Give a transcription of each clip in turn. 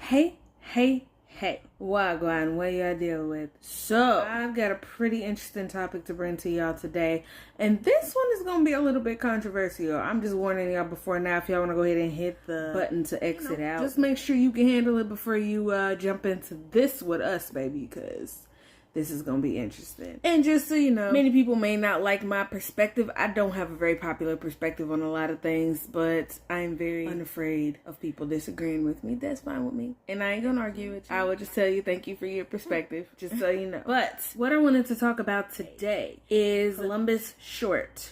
Hey, Wagwan, what y'all deal with? So, I've got a pretty interesting topic to bring to y'all today, and this one is going to be a little bit controversial. I'm just warning y'all before now, if y'all want to go ahead and hit the button to exit out, just make sure you can handle it before you jump into this with us, baby, because this is going to be interesting. And just so you know, many people may not like my perspective. I don't have a very popular perspective on a lot of things, but I'm very unafraid of people disagreeing with me. That's fine with me. And I ain't going to argue with you. I will just tell you thank you for your perspective, just so you know. But what I wanted to talk about today is Hilaious,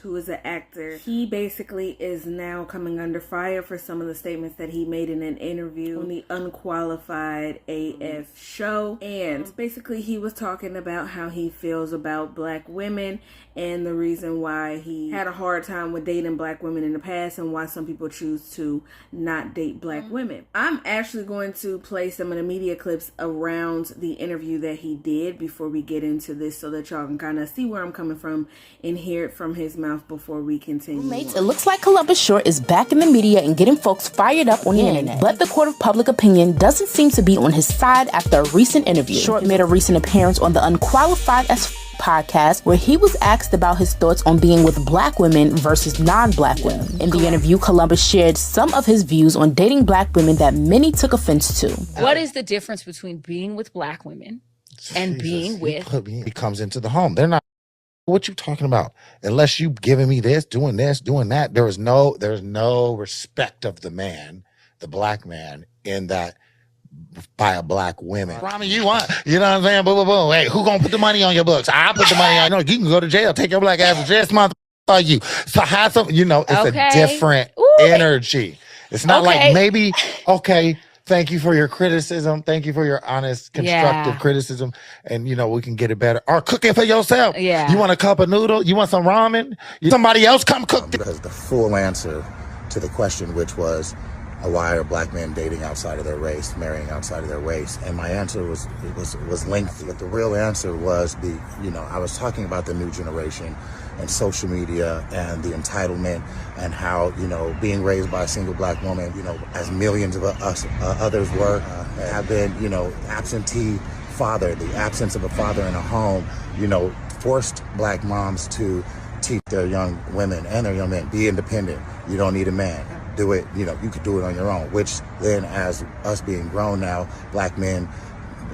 who is an actor. He basically is now coming under fire for some of the statements that he made in an interview on the Unqualified AF show. And basically he was talking about how he feels about black women and the reason why he had a hard time with dating black women in the past and why some people choose to not date black women. I'm actually going to play some of the media clips around the interview that he did before we get into this so that y'all can kind of see where I'm coming from and hear it from his mouth before we continue. Mates, it looks like Hilaious Short is back in the media and getting folks fired up on the internet. But the court of public opinion doesn't seem to be on his side after a recent interview. Short made a recent appearance on the Unqualified as podcast where he was asked about his thoughts on being with black women versus non-black women. In the interview, Hilaious shared some of his views on dating black women that many took offense to. What is the difference between being with black women and being with... He comes into the home. They're not... What you talking about? Unless you giving me this, doing that. There's no respect of the man, the black man, in that by a black woman. Rami, you know what I'm saying? Boom, boom, boom. Hey, who gonna put the money on your books? I put the money on. No, you can go to jail. Take your black ass to jail. Motherfucker, you. So have some. It's a different energy. It's not like maybe. Okay, thank you for your criticism. Thank you for your honest, constructive criticism, and we can get it better. Or cook it for yourself. Yeah. You want a cup of noodle? You want some ramen? Somebody else come cook. Because the full answer to the question, which was, why are black men dating outside of their race, marrying outside of their race? And my answer was lengthy. But the real answer was I was talking about the new generation and social media and the entitlement and how, being raised by a single black woman, as millions of us others were, have been, absentee father, the absence of a father in a home, forced black moms to teach their young women and their young men, be independent. You don't need a man. Do it, you could do it on your own, which then as us being grown now, black men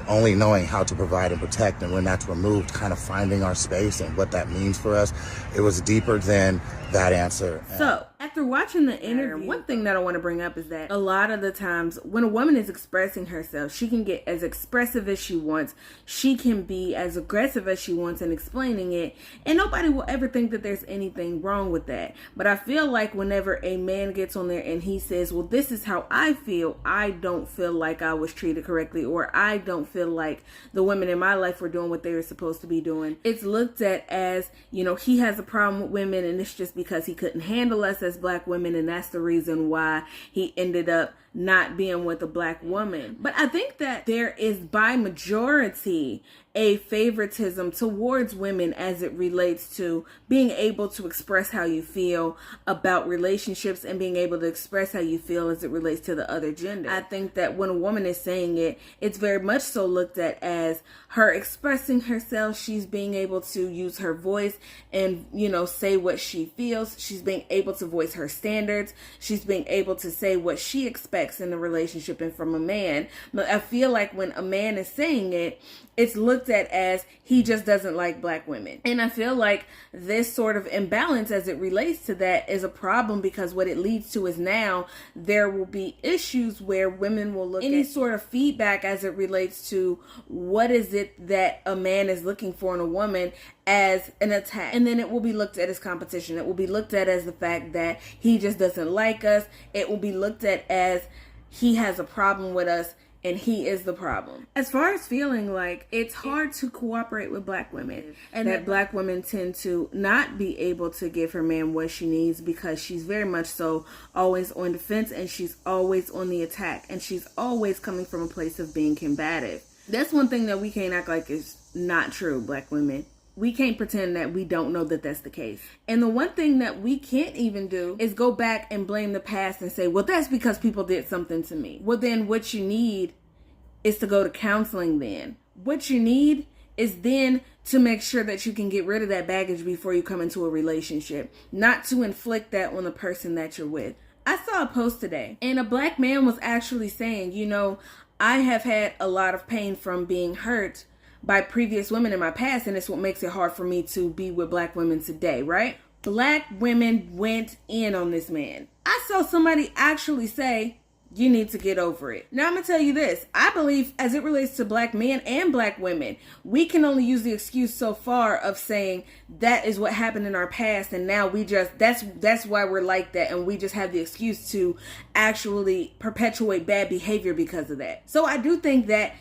only knowing how to provide and protect, and when that's removed, kind of finding our space and what that means for us, it was deeper than that answer. So, after watching the interview, one thing that I want to bring up is that a lot of the times when a woman is expressing herself, she can get as expressive as she wants. She can be as aggressive as she wants in explaining it, and nobody will ever think that there's anything wrong with that. But I feel like whenever a man gets on there and he says, well, this is how I feel, I don't feel like I was treated correctly, or I don't feel like the women in my life were doing what they were supposed to be doing, it's looked at as, he has a problem with women and it's just because he couldn't handle us as black women, and that's the reason why he ended up not being with a black woman. But I think that there is by majority a favoritism towards women as it relates to being able to express how you feel about relationships and being able to express how you feel as it relates to the other gender. I think that when a woman is saying it, it's very much so looked at as her expressing herself. She's being able to use her voice and, say what she feels. She's being able to voice her standards. She's being able to say what she expects in the relationship and from a man. But I feel like when a man is saying it, it's looked at as he just doesn't like black women. And I feel like this sort of imbalance as it relates to that is a problem, because what it leads to is now there will be issues where women will look at any sort of feedback as it relates to what is it that a man is looking for in a woman as an attack. And then it will be looked at as competition. It will be looked at as the fact that he just doesn't like us. It will be looked at as he has a problem with us and he is the problem. As far as feeling like it's hard to cooperate with black women, and that black women tend to not be able to give her man what she needs because she's very much so always on defense, and she's always on the attack, and she's always coming from a place of being combative. That's one thing that we can't act like is not true, black women. We can't pretend that we don't know that that's the case. And the one thing that we can't even do is go back and blame the past and say, well, that's because people did something to me. Well, then what you need is to go to counseling then. What you need is then to make sure that you can get rid of that baggage before you come into a relationship, not to inflict that on the person that you're with. I saw a post today, and a black man was actually saying, you know, I have had a lot of pain from being hurt by previous women in my past, and it's what makes it hard for me to be with black women today, right? Black women went in on this man. I saw somebody actually say, you need to get over it. Now, I'm going to tell you this. I believe as it relates to black men and black women, we can only use the excuse so far of saying that is what happened in our past. And now we just, that's why we're like that. And we just have the excuse to actually perpetuate bad behavior because of that. So I do think that,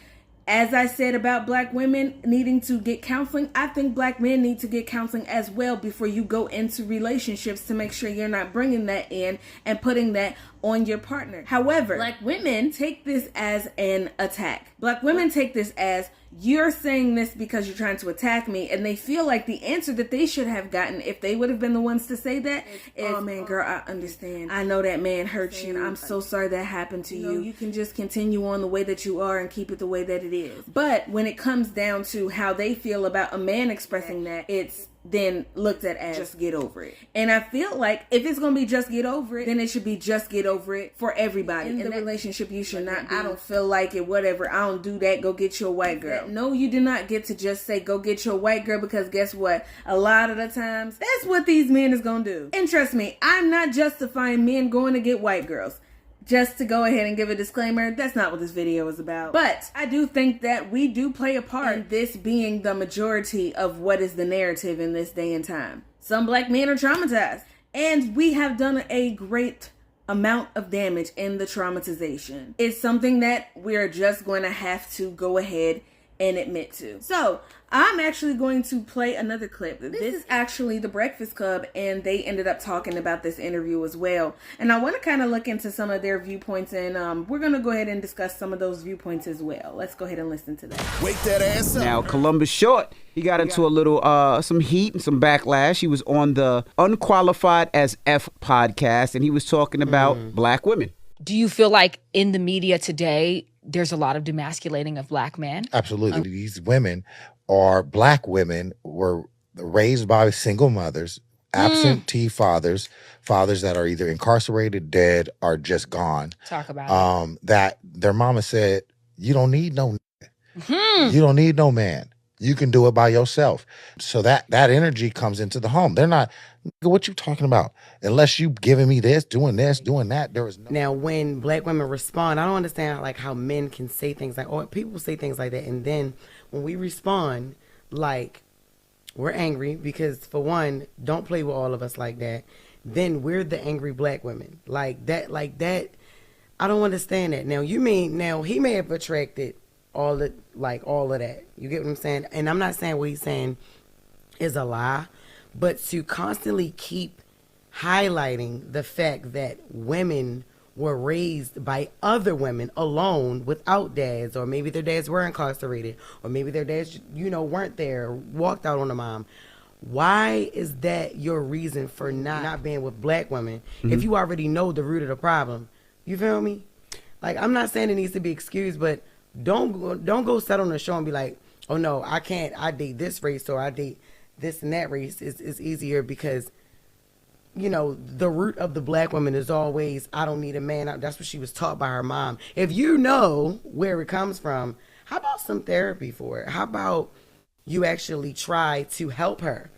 as I said about black women needing to get counseling, I think black men need to get counseling as well before you go into relationships to make sure you're not bringing that in and putting that on your partner. However, black women take this as an attack. Black women take this as, you're saying this because you're trying to attack me, and they feel like the answer that they should have gotten if they would have been the ones to say that is, oh man, girl, I understand. I know that man hurt you. I'm so sorry that happened to you. You can just continue on the way that you are and keep it the way that it is. But when it comes down to how they feel about a man expressing that, it's then looked at as just get over it. And I feel like if it's going to be just get over it, then it should be just get over it for everybody. In the relationship, you should not be, I don't feel like it, whatever, I don't do that, go get you a white girl. No, you do not get to just say go get your white girl, because guess what? A lot of the times, that's what these men is going to do. And trust me, I'm not justifying men going to get white girls. Just to go ahead and give a disclaimer, that's not what this video is about. But I do think that we do play a part in this being the majority of what is the narrative in this day and time. Some black men are traumatized, and we have done a great amount of damage in the traumatization. It's something that we're just going to have to go ahead and admit to. So I'm actually going to play another clip. This is actually the Breakfast Club, and they ended up talking about this interview as well. And I want to kind of look into some of their viewpoints, and we're going to go ahead and discuss some of those viewpoints as well. Let's go ahead and listen to that. Wake that ass up. Now, Columbus Short, he got into a little, some heat and some backlash. He was on the Unqualified as F podcast, and he was talking about black women. Do you feel like in the media today, there's a lot of demasculating of black men? Absolutely. These women are black women, were raised by single mothers, absentee fathers that are either incarcerated, dead, or just gone. Talk about it. That their mama said, you don't need no you don't need no man. You can do it by yourself. So that energy comes into the home. They're not, what you talking about? Unless you giving me this, doing that, there is no. Now, when black women respond, I don't understand like how men can say things like, or people say things like that, and then when we respond, like, we're angry because, for one, don't play with all of us like that. Then we're the angry black women. Like that, I don't understand that. Now, he may have attracted all of that. You get what I'm saying? And I'm not saying what he's saying is a lie, but to constantly keep highlighting the fact that women were raised by other women alone without dads, or maybe their dads were incarcerated, or maybe their dads, weren't there, walked out on a mom. Why is that your reason for not being with black women if you already know the root of the problem? You feel me? Like, I'm not saying it needs to be excused, but don't go sit on the show and be like, oh no, I can't, I date this race or I date this and that race. Is easier because the root of the black woman is always, I don't need a man. That's what she was taught by her mom. If you know where it comes from, how about some therapy for it? How about you actually try to help her?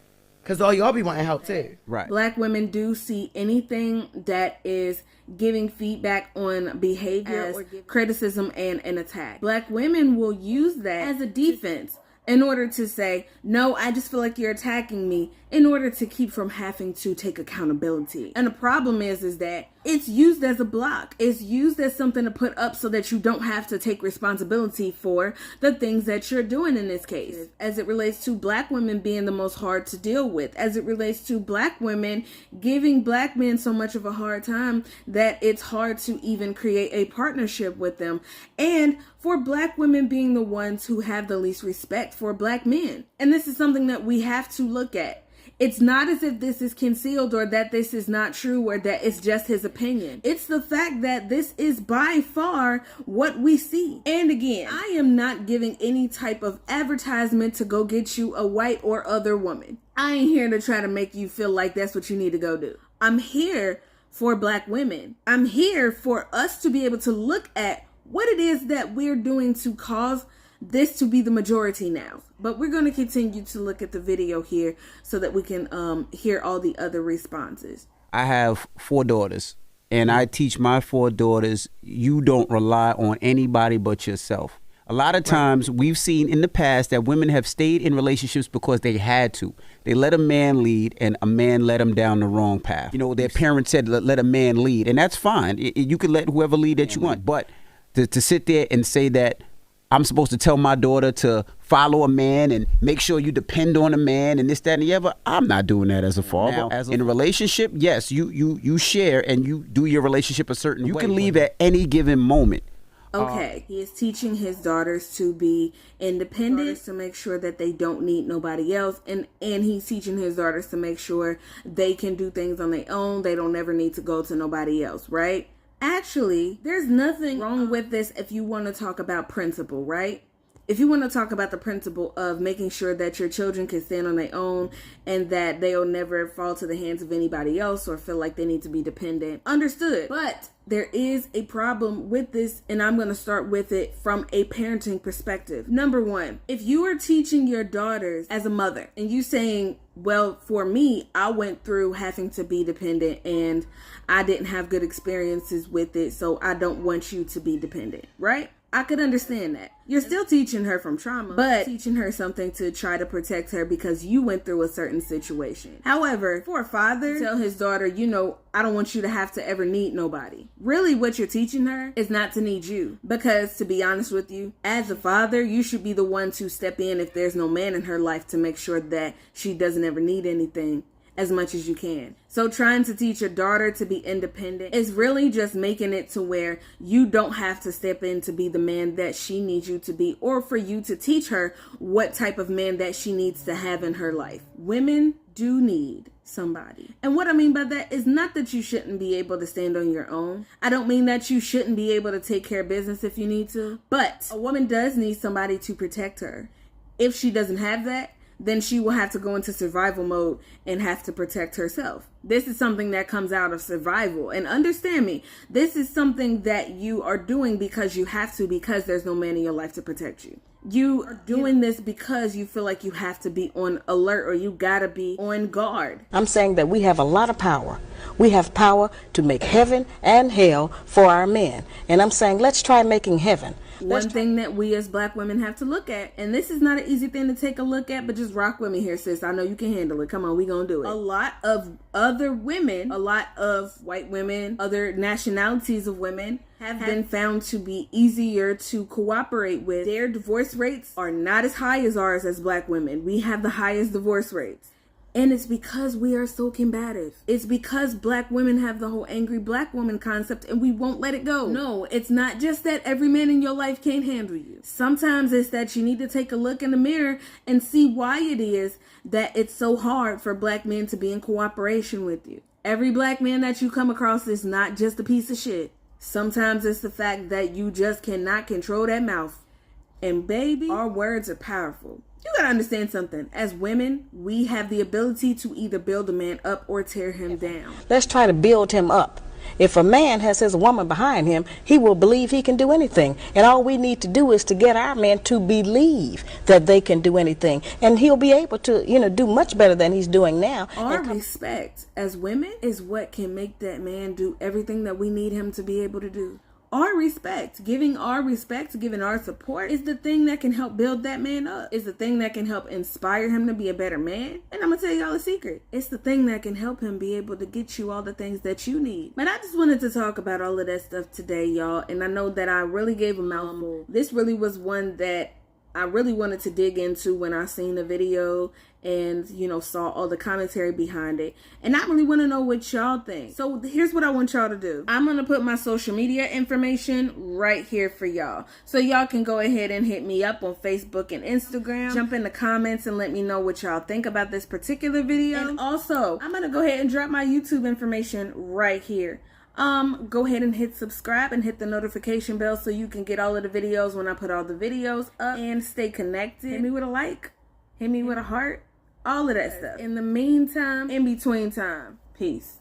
Because all y'all be wanting help too. Right. Black women do see anything that is giving feedback on behavior as criticism and an attack. Black women will use that as a defense in order to say, no, I just feel like you're attacking me, in order to keep from having to take accountability. And the problem is that it's used as a block. It's used as something to put up so that you don't have to take responsibility for the things that you're doing in this case. As it relates to black women being the most hard to deal with, as it relates to black women giving black men so much of a hard time that it's hard to even create a partnership with them, and for black women being the ones who have the least respect for black men. And this is something that we have to look at. It's not as if this is concealed or that this is not true or that it's just his opinion. It's the fact that this is by far what we see. And again, I am not giving any type of advertisement to go get you a white or other woman. I ain't here to try to make you feel like that's what you need to go do. I'm here for Black women. I'm here for us to be able to look at what it is that we're doing to cause this to be the majority now. But we're going to continue to look at the video here so that we can hear all the other responses. I have 4 daughters, and I teach my 4 daughters, you don't rely on anybody but yourself. A lot of times we've seen in the past that women have stayed in relationships because they had to. They let a man lead and a man led them down the wrong path. You know, their parents said, let a man lead, and that's fine. You can let whoever lead that you want. But to sit there and say that I'm supposed to tell my daughter to follow a man and make sure you depend on a man and this, that, and the other, I'm not doing that as a father. Now, in a relationship, yes, you share and you do your relationship a certain way. You can leave at any given moment. Okay, he is teaching his daughters to be independent, to make sure that they don't need nobody else, and he's teaching his daughters to make sure they can do things on their own. They don't ever need to go to nobody else, right? Actually, there's nothing wrong with this if you want to talk about principle, right? If you want to talk about the principle of making sure that your children can stand on their own and that they'll never fall to the hands of anybody else or feel like they need to be dependent, understood. But there is a problem with this, and I'm going to start with it from a parenting perspective. Number one, if you are teaching your daughters as a mother and you saying, well, for me, I went through having to be dependent and I didn't have good experiences with it, so I don't want you to be dependent, right? I could understand that. You're still teaching her from trauma, but teaching her something to try to protect her because you went through a certain situation. However, for a father to tell his daughter, you know, I don't want you to have to ever need nobody. Really, what you're teaching her is not to need you. Because to be honest with you, as a father, you should be the one to step in if there's no man in her life to make sure that she doesn't ever need anything as much as you can. So trying to teach your daughter to be independent is really just making it to where you don't have to step in to be the man that she needs you to be, or for you to teach her what type of man that she needs to have in her life. Women do need somebody. And what I mean by that is not that you shouldn't be able to stand on your own. I don't mean that you shouldn't be able to take care of business if you need to, but a woman does need somebody to protect her. If she doesn't have that, then she will have to go into survival mode and have to protect herself. This is something that comes out of survival. And understand me, this is something that you are doing because you have to, because there's no man in your life to protect you. You are doing this because you feel like you have to be on alert or you gotta be on guard. I'm saying that we have a lot of power. We have power to make heaven and hell for our men. And I'm saying let's try making heaven. One thing that we as Black women have to look at, and this is not an easy thing to take a look at, but just rock with me here, sis. I know you can handle it. Come on, we gonna do it. A lot of other women, a lot of white women, other nationalities of women have been found to be easier to cooperate with. Their divorce rates are not as high as ours as Black women. We have the highest divorce rates. And it's because we are so combative. It's because Black women have the whole angry Black woman concept and we won't let it go. No, it's not just that every man in your life can't handle you. Sometimes it's that you need to take a look in the mirror and see why it is that it's so hard for Black men to be in cooperation with you. Every Black man that you come across is not just a piece of shit. Sometimes it's the fact that you just cannot control that mouth. And baby, our words are powerful. You gotta understand something. As women, we have the ability to either build a man up or tear him down. Let's try to build him up. If a man has his woman behind him, he will believe he can do anything. And all we need to do is to get our men to believe that they can do anything. And he'll be able to, do much better than he's doing now. Our respect as women is what can make that man do everything that we need him to be able to do. Our respect, giving our support is the thing that can help build that man up. It's the thing that can help inspire him to be a better man. And I'm going to tell y'all a secret. It's the thing that can help him be able to get you all the things that you need. But I just wanted to talk about all of that stuff today, y'all. And I know that I really gave a mouthful. This really was one that I really wanted to dig into when I seen the video and, you know, saw all the commentary behind it. And I really want to know what y'all think. So here's what I want y'all to do. I'm going to put my social media information right here for y'all. So y'all can go ahead and hit me up on Facebook and Instagram. Jump in the comments and let me know what y'all think about this particular video. And also, I'm going to go ahead and drop my YouTube information right here. Go ahead and hit subscribe and hit the notification bell so you can get all of the videos when I put all the videos up, and stay connected. Hit me with a like, hit me with a heart, all of that stuff. In the meantime, in between time, peace.